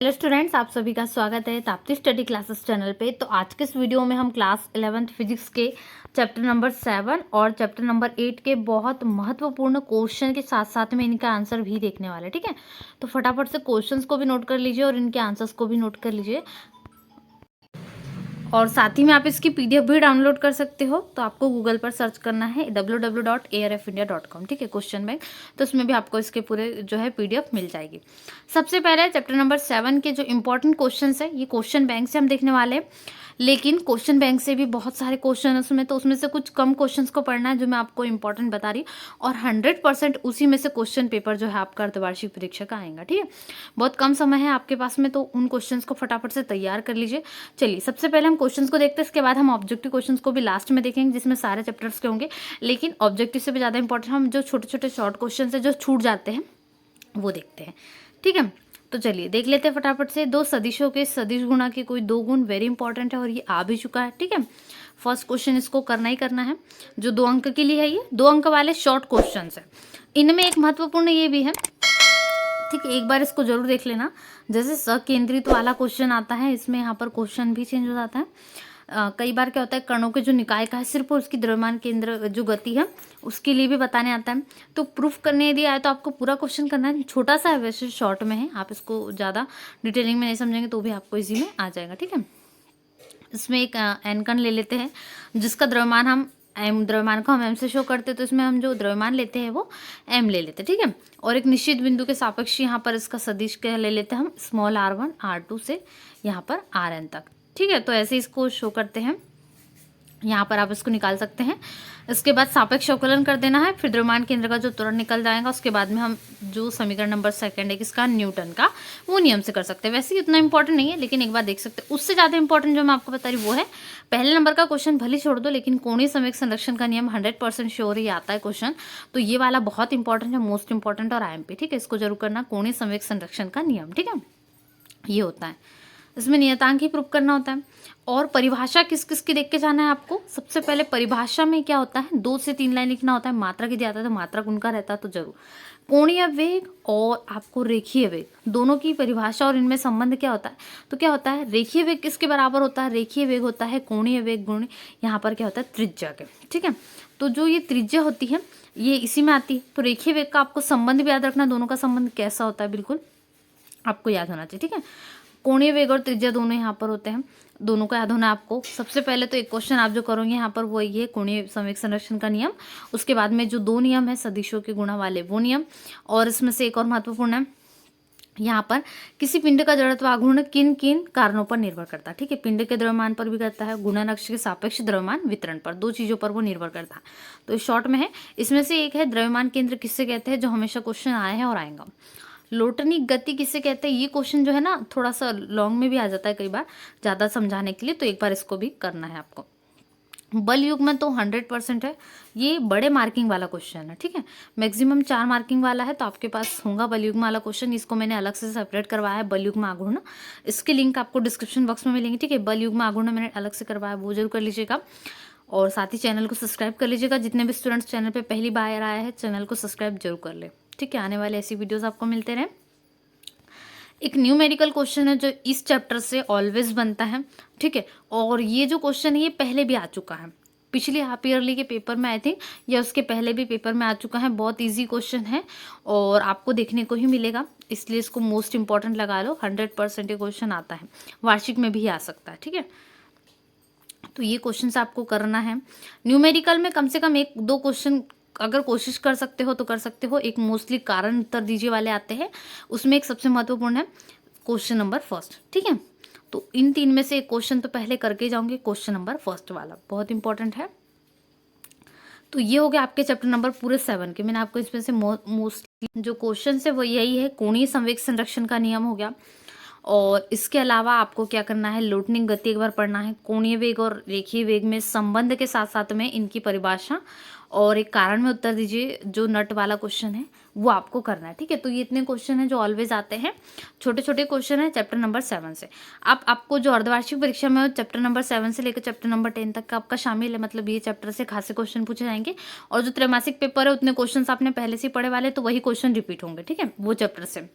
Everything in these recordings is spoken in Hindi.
हेलो स्टूडेंट्स, आप सभी का स्वागत है ताप्ती स्टडी क्लासेस चैनल पे। तो आज के इस वीडियो में हम क्लास 11th फिजिक्स के चैप्टर नंबर 7 और चैप्टर नंबर 8 के बहुत महत्वपूर्ण क्वेश्चन के साथ साथ में इनका आंसर भी देखने वाले हैं। ठीक है, तो फटाफट से क्वेश्चंस को भी नोट कर लीजिए और इनके आंसर्स को भी नोट कर लीजिए, और साथ ही में आप इसकी पीडीएफ भी डाउनलोड कर सकते हो। तो आपको गूगल पर सर्च करना है www.arfindia.com। ठीक है, क्वेश्चन बैंक, तो उसमें भी आपको इसके पूरे जो है पीडीएफ मिल जाएगी। सबसे पहले चैप्टर नंबर 7 के जो इंपॉर्टेंट क्वेश्चन है ये क्वेश्चन बैंक से हम देखने वाले हैं, लेकिन क्वेश्चन बैंक से भी बहुत सारे क्वेश्चन है उसमें, तो उसमें से कुछ कम क्वेश्चंस को पढ़ना है जो मैं आपको इंपॉर्टेंट बता रही, और 100% उसी में से क्वेश्चन पेपर जो है आपका अर्धवार्षिक परीक्षा का आएगा। ठीक है, बहुत कम समय है आपके पास में, तो उन क्वेश्चंस को फटाफट से तैयार कर लीजिए। चलिए, सबसे पहले हम क्वेश्चंस को देखते हैं, इसके बाद हम ऑब्जेक्टिव क्वेश्चंस को भी लास्ट में देखेंगे जिसमें सारे चैप्टर्स के होंगे, लेकिन ऑब्जेक्टिव से भी ज़्यादा इंपॉर्टेंट हम जो छोटे छोटे शॉर्ट क्वेश्चन है जो छूट जाते हैं वो देखते हैं। ठीक है, तो चलिए देख लेते हैं फटाफट से। दो सदिशों के सदिश गुणा के कोई दो गुण, वेरी इंपॉर्टेंट है और ये आ भी चुका है। ठीक है, फर्स्ट क्वेश्चन इसको करना ही करना है, जो 2 अंक के लिए है। ये 2 अंक वाले शॉर्ट क्वेश्चन है, इनमें एक महत्वपूर्ण ये भी है। ठीक है, एक बार इसको जरूर देख लेना। जैसे सकेंद्रित वाला क्वेश्चन आता है, इसमें यहाँ पर क्वेश्चन भी चेंज हो जाता है। कई बार क्या होता है, कणों के जो निकाय का है सिर्फ उसकी द्रव्यमान केंद्र जो गति है उसके लिए भी बताने आता है। तो प्रूफ करने दिया है तो आपको पूरा क्वेश्चन करना है। छोटा सा है वैसे, शॉर्ट में है, आप इसको ज़्यादा डिटेलिंग में नहीं समझेंगे तो भी आपको इजी में आ जाएगा। ठीक है, इसमें एक एन कण ले लेते हैं जिसका द्रव्यमान हम एम, द्रव्यमान को हम एम से शो करते हैं, तो इसमें हम जो द्रव्यमान लेते हैं वो एम ले लेते हैं। ठीक है, और एक निश्चित बिंदु के सापेक्ष यहाँ पर इसका सदिश क्या ले लेते हैं हम, स्मॉल r1 r2 से यहाँ पर rn तक। ठीक है, तो ऐसे इसको शो करते हैं, यहाँ पर आप इसको निकाल सकते हैं। इसके बाद सापेक्ष अवकलन कर देना है, फिर द्रव्यमान केंद्र का जो त्वरण निकल जाएगा, उसके बाद में हम जो समीकरण नंबर 2 है किसका, न्यूटन का, वो नियम से कर सकते हैं। वैसे ही उतना इंपॉर्टेंट नहीं है, लेकिन एक बार देख सकते हैं। उससे ज़्यादा इंपॉर्टेंट जो मैं आपको बता रही वो है पहले नंबर का क्वेश्चन, भले छोड़ दो, लेकिन कोणीय संवेग संरक्षण का नियम 100% श्योर ही आता है क्वेश्चन, तो ये वाला बहुत इंपॉर्टेंट है, मोस्ट इंपॉर्टेंट और IMP। ठीक है, इसको जरूर करना, कोणीय संवेग संरक्षण का नियम। ठीक है, ये होता है, इसमें नियतांक ही प्रूव करना होता है। और परिभाषा किस किस की देख के जाना है आपको। सबसे पहले परिभाषा में क्या होता है, 2 से 3 लाइन लिखना होता है। मात्रा की आता है तो मात्रक उनका रहता है, तो जरूर कोणीय वेग और आपको रेखीय वेग, दोनों की परिभाषा और इनमें संबंध क्या होता है। तो क्या होता है, रेखीय वेग किसके बराबर होता है, रेखीय वेग होता है कोणीय वेग गुण यहाँ पर क्या होता है, त्रिज्या के। ठीक है, तो जो ये त्रिज्या होती है ये इसी में आती है। तो रेखीय वेग का आपको संबंध भी याद रखना, दोनों का संबंध कैसा होता है बिल्कुल आपको याद होना चाहिए। ठीक है, कोणीय वेग और त्रिज्या दोनों यहाँ पर होते हैं, दोनों का याद होना आपको। सबसे पहले तो एक क्वेश्चन आप जो करोगे यहाँ पर वो ये कोणीय संवेग संरक्षण का नियम, उसके बाद में जो 2 नियम है सदिशों के गुणा वाले वो नियम, और इसमें से एक और महत्वपूर्ण है यहाँ पर, किसी पिंड का जड़त्व आघूर्ण किन किन कारणों पर निर्भर करता है। ठीक है, पिंड के द्रव्यमान पर भी करता है, गुणन अक्ष के सापेक्ष द्रव्यमान वितरण पर, 2 चीजों पर वो निर्भर करता है। तो शॉर्ट में है, इसमें से एक है द्रव्यमान केंद्र किससे कहते हैं, जो हमेशा क्वेश्चन आया है और आएगा। लोटनिक गति किसे कहते हैं, ये क्वेश्चन जो है ना थोड़ा सा लॉन्ग में भी आ जाता है कई बार ज़्यादा समझाने के लिए, तो एक बार इसको भी करना है आपको। बल युग्म तो 100% है, ये बड़े मार्किंग वाला क्वेश्चन है। ठीक है, मैक्सिमम 4 मार्किंग वाला है, तो आपके पास होगा बल युग्म वाला क्वेश्चन। इसको मैंने अलग से सेपरेट करवाया है, बल युग्म आघूर्ण, इसके लिंक आपको डिस्क्रिप्शन बॉक्स में मिलेंगे। ठीक है, बल युग्म आघूर्ण मैंने अलग से करवाया, वो जरूर कर लीजिएगा, और साथ ही चैनल को सब्सक्राइब कर लीजिएगा। जितने भी स्टूडेंट्स चैनल पर पहली बार आया है चैनल को सब्सक्राइब जरूर कर ले। ठीक है, आने वाले ऐसी वीडियोज़ आपको मिलते रहें। एक न्यूमेरिकल क्वेश्चन है जो इस चैप्टर से ऑलवेज बनता है। ठीक है, और ये जो क्वेश्चन है ये पहले भी आ चुका है, पिछले हाफ ईयरली के पेपर में आई थिंक, या उसके पहले भी पेपर में आ चुका है। बहुत इजी क्वेश्चन है और आपको देखने को ही मिलेगा, इसलिए इसको मोस्ट इंपॉर्टेंट लगा लो। 100% ये क्वेश्चन आता है, वार्षिक में भी आ सकता है। ठीक है, तो ये क्वेश्चन आपको करना है। न्यूमेरिकल में कम से कम 1-2 क्वेश्चन अगर कोशिश कर सकते हो तो कर सकते हो। एक मोस्टली कारण उत्तर दीजिए वाले आते हैं, उसमें एक सबसे महत्वपूर्ण है क्वेश्चन नंबर 1। ठीक है, तो इन 3 में से एक क्वेश्चन तो पहले करके जाऊंगे, क्वेश्चन नंबर 1 वाला बहुत इंपॉर्टेंट है। तो ये हो गया आपके चैप्टर नंबर पूरे 7 के। मैंने आपको इसमें से मोस्टली जो क्वेश्चन है वो यही है, कोणीय संवेग संरक्षण का नियम हो गया, और इसके अलावा आपको क्या करना है, लोटनिक गति एक बार पढ़ना है, कोणीय वेग और रेखीय वेग में संबंध के साथ साथ में इनकी परिभाषा, और एक कारण में उत्तर दीजिए जो नट वाला क्वेश्चन है वो आपको करना है। ठीक है, तो ये इतने क्वेश्चन हैं जो ऑलवेज आते हैं, छोटे छोटे क्वेश्चन है चैप्टर नंबर 7 से। अब आपको जो अर्धवार्षिक परीक्षा में चैप्टर नंबर 7 से लेकर चैप्टर नंबर 10 तक का आपका शामिल है, मतलब ये चैप्टर से खासे क्वेश्चन पूछे जाएंगे, और जो त्रैमासिक पेपर है उतने क्वेश्चन आपने पहले से पढ़े वाले, तो वही क्वेश्चन रिपीट होंगे। ठीक है, वो चैप्टर से।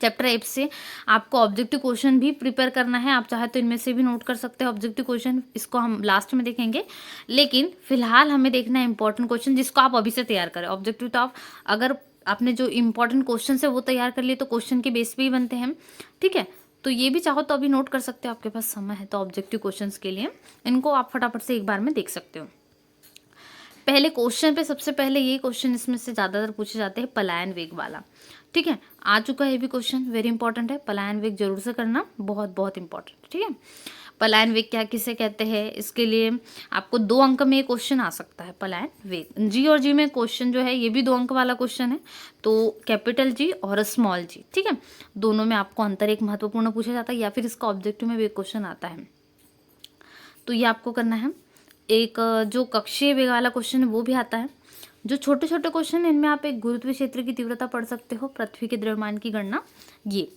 चैप्टर 8 से आपको ऑब्जेक्टिव क्वेश्चन भी प्रिपेयर करना है, आप चाहे तो इनमें से भी नोट कर सकते हैं ऑब्जेक्टिव क्वेश्चन, इसको हम लास्ट में देखेंगे। लेकिन फिलहाल हमें देखना है इंपॉर्टेंट क्वेश्चन जिसको आप अभी से तैयार करें। ऑब्जेक्टिव तो आप अगर आपने जो इंपॉर्टेंट क्वेश्चन है वो तैयार कर लिए तो क्वेश्चन के बेस पे ही बनते हैं, ठीक है। तो ये भी चाहो तो अभी नोट कर सकते हो, आपके पास समय है तो ऑब्जेक्टिव क्वेश्चन के लिए इनको आप फटाफट से एक बार में देख सकते हो। पहले क्वेश्चन पे सबसे पहले ये क्वेश्चन इसमें से ज़्यादातर पूछे जाते हैं पलायन वेग वाला, ठीक है। आ चुका है ये भी क्वेश्चन, वेरी इंपॉर्टेंट है, पलायन वेग जरूर से करना, बहुत बहुत इंपॉर्टेंट, ठीक है। पलायन वेग क्या किसे कहते हैं, इसके लिए आपको 2 अंक में ये क्वेश्चन आ सकता है। पलायन वेग जी और जी में क्वेश्चन जो है ये भी 2 अंक वाला क्वेश्चन है, तो कैपिटल जी और स्मॉल जी, ठीक है, दोनों में आपको अंतर एक महत्वपूर्ण पूछा जाता है या फिर इसका ऑब्जेक्टिव में भी एक क्वेश्चन आता है, तो ये आपको करना है। एक जो कक्षीय वेग वाला क्वेश्चन है वो भी आता है। जो छोटे छोटे क्वेश्चन है इनमें आप एक गुरुत्वीय क्षेत्र की तीव्रता पढ़ सकते हो, पृथ्वी के द्रव्यमान की गणना, ये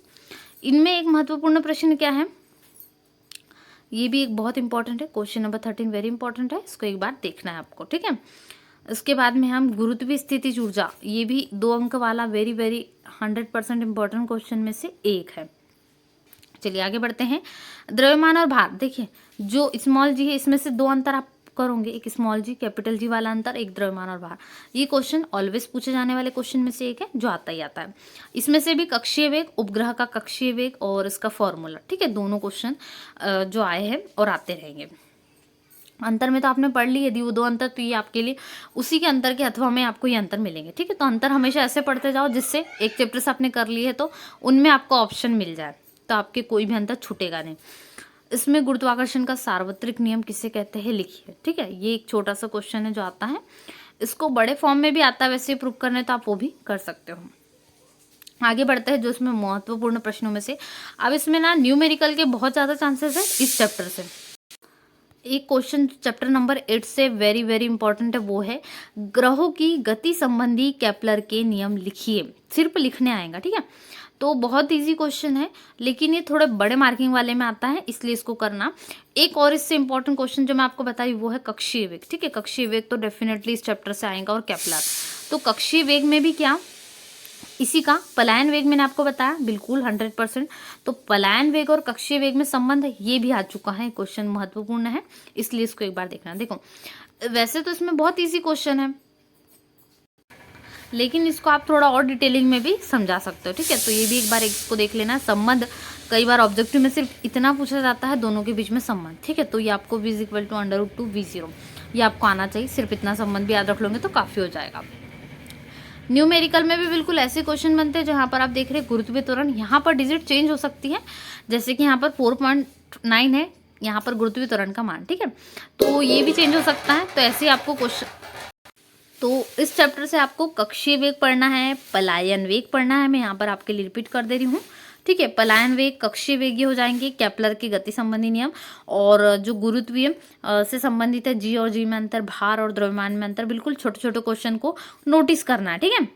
इनमें एक महत्वपूर्ण प्रश्न क्या है, ये भी एक बहुत इंपॉर्टेंट है, क्वेश्चन नंबर 13 वेरी इंपॉर्टेंट है, इसको एक बार देखना है आपको, ठीक है। इसके बाद में हम गुरुत्वीय स्थितिज ऊर्जा, ये भी 2 अंक वाला वेरी वेरी 100% इंपॉर्टेंट क्वेश्चन में से एक है। चलिए आगे बढ़ते हैं। द्रव्यमान और भार, देखिए जो स्मॉल जी है इसमें से 2 अंतर आप करोगे, एक स्मॉल जी कैपिटल जी वाला अंतर, एक द्रव्यमान और भार। ये क्वेश्चन ऑलवेज पूछे जाने वाले क्वेश्चन में से एक है जो आता ही आता है। इसमें से भी कक्षीय वेग, उपग्रह का कक्षीय वेग और इसका फॉर्मूला, ठीक है, दोनों क्वेश्चन जो आए हैं और आते रहेंगे। अंतर में तो आपने पढ़ ली, यदि वो 2 अंतर तो ये आपके लिए उसी के अंतर के अथवा में आपको ये अंतर मिलेंगे, ठीक है। तो अंतर हमेशा ऐसे पढ़ते जाओ जिससे एक चैप्टर से आपने कर लिए है तो उनमें आपको ऑप्शन मिल जाए, तो आपके कोई भी अंतर छूटेगा नहीं। इसमें गुरुत्वाकर्षण का सार्वत्रिक नियम किसे कहते हैं लिखिए, ठीक है। ये एक छोटा सा क्वेश्चन है जो आता है, इसको बड़े फॉर्म में भी आता है वैसे प्रूव करने, तो आप वो भी कर सकते हो। आगे बढ़ते हैं जो इसमें महत्वपूर्ण प्रश्नों में से। अब इसमें ना न्यूमेरिकल के बहुत ज़्यादा चांसेस है इस चैप्टर से। एक क्वेश्चन चैप्टर नंबर 8 से वेरी वेरी इंपॉर्टेंट है, वो है ग्रहों की गति संबंधी केपलर के नियम लिखिए, सिर्फ लिखने आएगा, ठीक है। तो बहुत इजी क्वेश्चन है लेकिन ये थोड़े बड़े मार्किंग वाले में आता है, इसलिए इसको करना। एक और इससे इंपॉर्टेंट क्वेश्चन जो मैं आपको बताई वो है कक्षीय वेग, ठीक है। कक्षीय वेग तो डेफिनेटली इस चैप्टर से आएगा और केपलर। तो कक्षीय वेग में भी क्या, इसी का पलायन वेग मैंने आपको बताया बिल्कुल 100%। तो पलायन वेग और कक्षीय वेग में संबंध है, ये भी आ चुका है, क्वेश्चन महत्वपूर्ण है, इसलिए इसको एक बार देखना। देखो वैसे तो इसमें बहुत इजी क्वेश्चन है लेकिन इसको आप थोड़ा और डिटेलिंग में भी समझा सकते हो, ठीक है। तो ये भी एक बार इसको देख लेना। संबंध कई बार ऑब्जेक्टिव में सिर्फ इतना पूछा जाता है, दोनों के बीच में संबंध, ठीक है। तो ये आपको v = √2v0 ये आपको आना चाहिए, सिर्फ इतना संबंध भी याद रख लोगे तो काफ़ी हो जाएगा। न्यूमेरिकल में भी बिल्कुल ऐसे क्वेश्चन बनते हैं जहाँ पर आप देख रहे हैं गुरुत्वीय त्वरण, यहाँ पर डिजिट चेंज हो सकती है, जैसे कि यहाँ पर 4.9 है, यहाँ पर गुरुत्वीय त्वरण का मान, ठीक है। तो ये भी चेंज हो सकता है, तो ऐसे आपको क्वेश्चन, तो इस चैप्टर से आपको कक्षीय वेग पढ़ना है, पलायन वेग पढ़ना है, मैं यहाँ पर आपके लिए रिपीट कर दे रही हूँ, ठीक है। पलायन वेग, कक्षीय वेग ये हो जाएंगे केपलर के गति संबंधी नियम, और जो गुरुत्वीय से संबंधित है जी और जी में अंतर, भार और द्रव्यमान में अंतर, बिल्कुल छोटे छोटे क्वेश्चन को नोटिस करना है, ठीक है।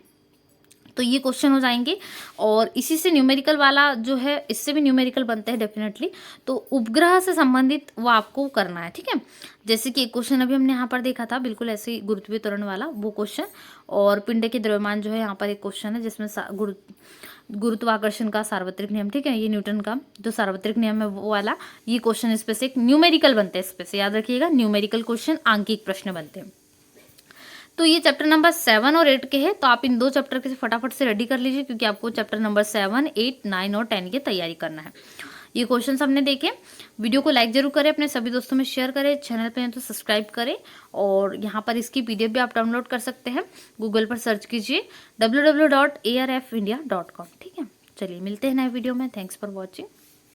तो ये क्वेश्चन हो जाएंगे, और इसी से न्यूमेरिकल वाला जो है इससे भी न्यूमेरिकल बनते हैं डेफिनेटली। तो उपग्रह से संबंधित वो आपको करना है, ठीक है। जैसे कि एक क्वेश्चन अभी हमने यहाँ पर देखा था बिल्कुल ऐसे ही गुरुत्वीय त्वरण वाला वो क्वेश्चन, और पिंड के द्रव्यमान जो है यहाँ पर एक क्वेश्चन है जिसमें गुरुत्वाकर्षण का सार्वत्रिक नियम, ठीक है, ये न्यूटन का जो सार्वत्रिक नियम है वो वाला, ये क्वेश्चन इस पे से एक न्यूमेरिकल बनते हैं, इस पे से याद रखिएगा न्यूमेरिकल क्वेश्चन आंकिक प्रश्न बनते हैं। तो ये चैप्टर नंबर 7 और 8 के हैं, तो आप इन 2 चैप्टर के फटाफट से रेडी कर लीजिए क्योंकि आपको चैप्टर नंबर 7, 8, 9 और 10 की तैयारी करना है। ये क्वेश्चन हमने देखे, वीडियो को लाइक जरूर करें, अपने सभी दोस्तों में शेयर करें, चैनल पे हैं तो सब्सक्राइब करें, और यहाँ पर इसकी PDF भी आप डाउनलोड कर सकते हैं, गूगल पर सर्च कीजिए www.arfindia.com, ठीक है। चलिए मिलते हैं नए वीडियो में, थैंक्स फॉर वॉचिंग।